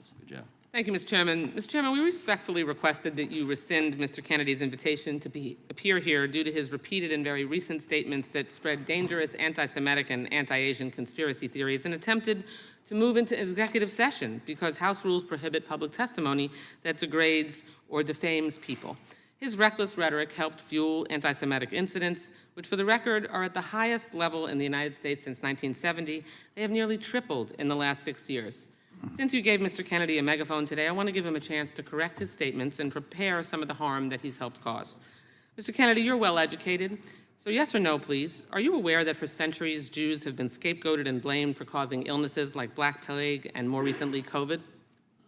Schultz for Joe. Thank you, Mr. Chairman. Mr. Chairman, we respectfully requested that you rescind Mr. Kennedy's invitation to appear here due to his repeated and very recent statements that spread dangerous anti-Semitic and anti-Asian conspiracy theories and attempted to move into executive session because House rules prohibit public testimony that degrades or defames people. His reckless rhetoric helped fuel anti-Semitic incidents, which for the record are at the highest level in the United States since 1970. They have nearly tripled in the last 6 years. Since you gave Mr. Kennedy a megaphone today, I want to give him a chance to correct his statements and prepare some of the harm that he's helped cause. Mr. Kennedy, you're well educated, so yes or no, please. Are you aware that for centuries Jews have been scapegoated and blamed for causing illnesses like Black Plague and more recently COVID?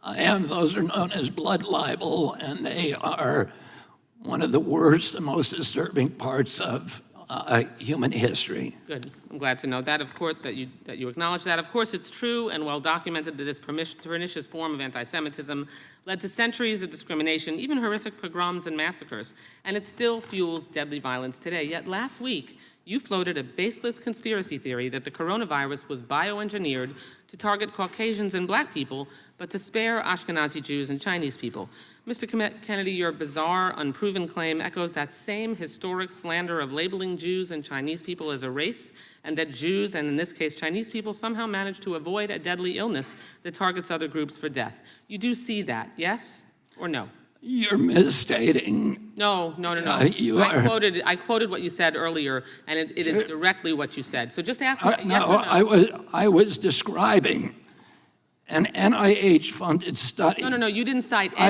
I am. Those are known as blood libel, and they are one of the worst and most disturbing parts of human history. Good. I'm glad to know that, of course, that you acknowledge that. Of course, it's true and well documented that this pernicious form of anti-Semitism led to centuries of discrimination, even horrific pogroms and massacres, and it still fuels deadly violence today. Yet last week, you floated a baseless conspiracy theory that the coronavirus was bioengineered to target Caucasians and Black people, but to spare Ashkenazi Jews and Chinese people. Mr. Kennedy, your bizarre, unproven claim echoes that same historic slander of labeling Jews and Chinese people as a race, and that Jews, and in this case Chinese people, somehow managed to avoid a deadly illness that targets other groups for death. You do see that, yes or no? You're misstating. No. I quoted what you said earlier, and it is directly what you said. So just ask me yes or no. I was describing an NIH-funded study. No, you didn't cite any.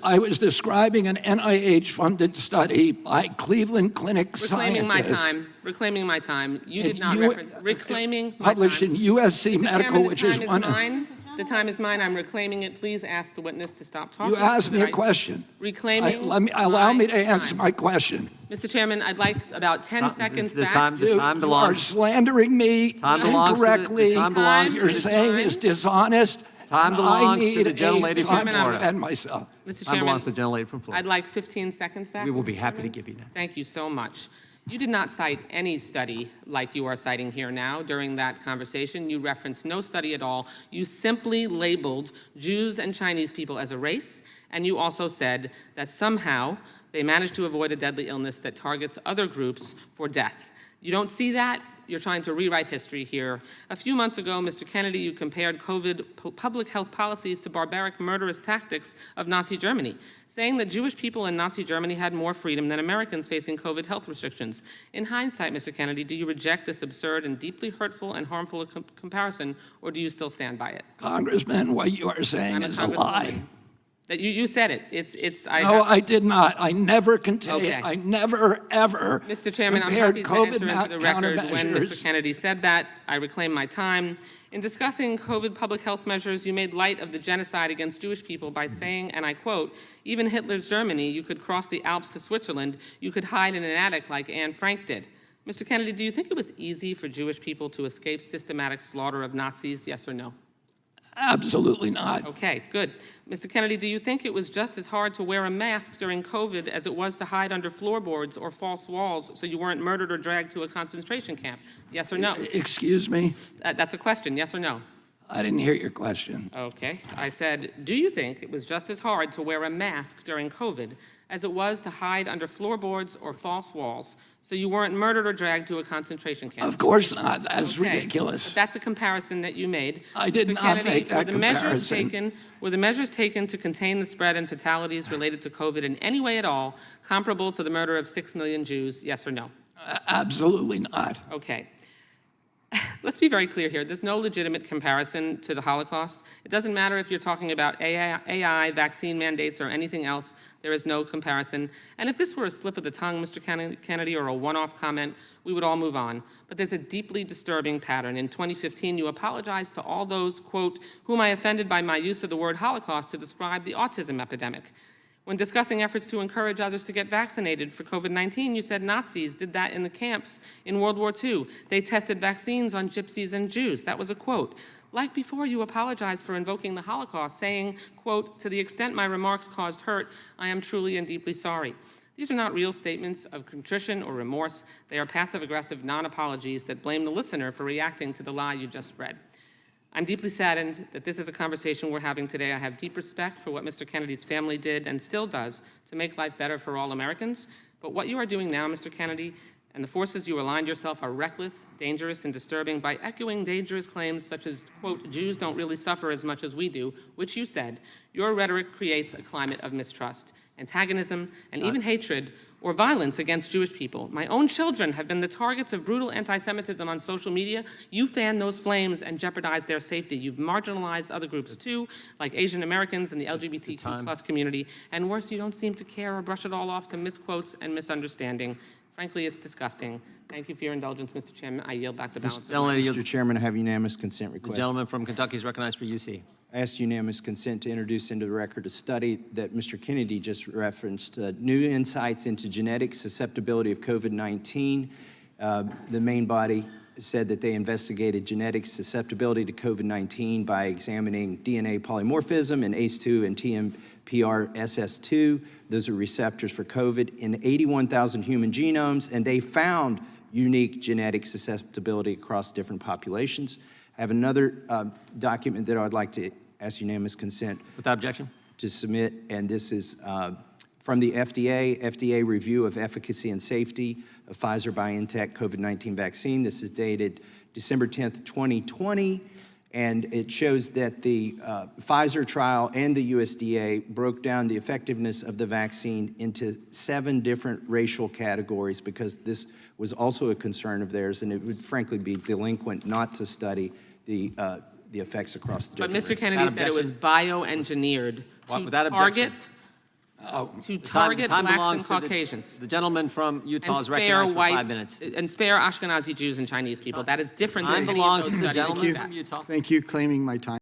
I was describing an NIH-funded study by Cleveland Clinic scientists. Reclaiming my time. You did not reference reclaiming my published time. in USC Mr. Medical, Chairman, which is one. The time is mine. I'm reclaiming it. Please ask the witness to stop talking. You asked me a question. Reclaiming. Allow me to answer my question. Mr. Chairman, I'd like about 10 seconds back. You are slandering me incorrectly. You're saying it's dishonest. Time belongs to the gentlelady from Florida. Florida. Defend myself. Mr. Time Chairman, belongs to the gentlelady from Florida. I'd like 15 seconds back. We will be Mr. happy to Chairman. give you that. Thank you so much. You did not cite any study like you are citing here now during that conversation. You referenced no study at all. You simply labeled Jews and Chinese people as a race, and you also said that somehow they managed to avoid a deadly illness that targets other groups for death. You don't see that? You're trying to rewrite history here. A few months ago, Mr. Kennedy, you compared COVID public health policies to barbaric, murderous tactics of Nazi Germany, saying that Jewish people in Nazi Germany had more freedom than Americans facing COVID health restrictions. In hindsight, Mr. Kennedy, do you reject this absurd and deeply hurtful and harmful comparison, or do you still stand by it? Congressman, what you are saying is a lie. That you said it. I did not. I never contained. Okay. I never, ever Mr. Chairman, I'm compared happy to COVID enter into the record when Mr. countermeasures. Kennedy said that. I reclaim my time. In discussing COVID public health measures, you made light of the genocide against Jewish people by saying, and I quote, even Hitler's Germany, you could cross the Alps to Switzerland, you could hide in an attic like Anne Frank did. Mr. Kennedy, do you think it was easy for Jewish people to escape systematic slaughter of Nazis, yes or no? Absolutely not. Okay, good. Mr. Kennedy, do you think it was just as hard to wear a mask during COVID as it was to hide under floorboards or false walls so you weren't murdered or dragged to a concentration camp? Yes or no? Excuse me? That's a question, yes or no? I didn't hear your question. Okay. I said, do you think it was just as hard to wear a mask during COVID as it was to hide under floorboards or false walls so you weren't murdered or dragged to a concentration camp? Of course not. That's ridiculous. But that's a comparison that you made. I did Mr. not Kennedy, make that comparison. Were the measures taken to contain the spread and fatalities related to COVID in any way at all comparable to the murder of 6 million Jews, yes or no? Absolutely not. Okay. Let's be very clear here. There's no legitimate comparison to the Holocaust. It doesn't matter if you're talking about AI, vaccine mandates, or anything else. There is no comparison. And if this were a slip of the tongue, Mr. Kennedy, or a one-off comment, we would all move on. But there's a deeply disturbing pattern. In 2015, you apologized to all those, quote, whom I offended by my use of the word Holocaust to describe the autism epidemic. When discussing efforts to encourage others to get vaccinated for COVID-19, you said Nazis did that in the camps in World War II. They tested vaccines on gypsies and Jews. That was a quote. Like before, you apologized for invoking the Holocaust, saying, quote, to the extent my remarks caused hurt, I am truly and deeply sorry. These are not real statements of contrition or remorse. They are passive-aggressive non-apologies that blame the listener for reacting to the lie you just spread. I'm deeply saddened that this is a conversation we're having today. I have deep respect for what Mr. Kennedy's family did and still does to make life better for all Americans. But what you are doing now, Mr. Kennedy, and the forces you aligned yourself are reckless, dangerous, and disturbing by echoing dangerous claims such as, quote, Jews don't really suffer as much as we do, which you said. Your rhetoric creates a climate of mistrust, antagonism, and even hatred or violence against Jewish people. My own children have been the targets of brutal anti-Semitism on social media. You fan those flames and jeopardize their safety. You've marginalized other groups too, like Asian Americans and the LGBTQ plus community. And worse, you don't seem to care or brush it all off to misquotes and misunderstanding. Frankly, it's disgusting. Thank you for your indulgence, Mr. Chairman. I yield back the balance of my Mr. Chairman, I have unanimous consent The request. gentleman from Kentucky is recognized for UC. I ask unanimous consent to introduce into the record a study that Mr. Kennedy just referenced, new insights into genetic susceptibility of COVID-19. The main body said that they investigated genetic susceptibility to COVID-19 by examining DNA polymorphism in ACE2 and TMPRSS2. Those are receptors for COVID in 81,000 human genomes, and they found unique genetic susceptibility across different populations. I have another document that I'd like to ask unanimous consent Without objection. to submit, and this is from the FDA review of efficacy and safety of Pfizer-BioNTech COVID-19 vaccine. This is dated December 10th, 2020, and it shows that the Pfizer trial and the USDA broke down the effectiveness of the vaccine into 7 different racial categories because this was also a concern of theirs, and it would frankly be delinquent not to study the effects across the But different Mr. races. Kennedy said it was bioengineered to Without objection. target Time blacks belongs and to Caucasians. The gentleman from Utah And is spare recognized for 5 whites, minutes. and spare Ashkenazi Jews and Chinese people. That is different Time than any of belongs those to the studies. gentleman That. from Utah. Thank you, claiming my time.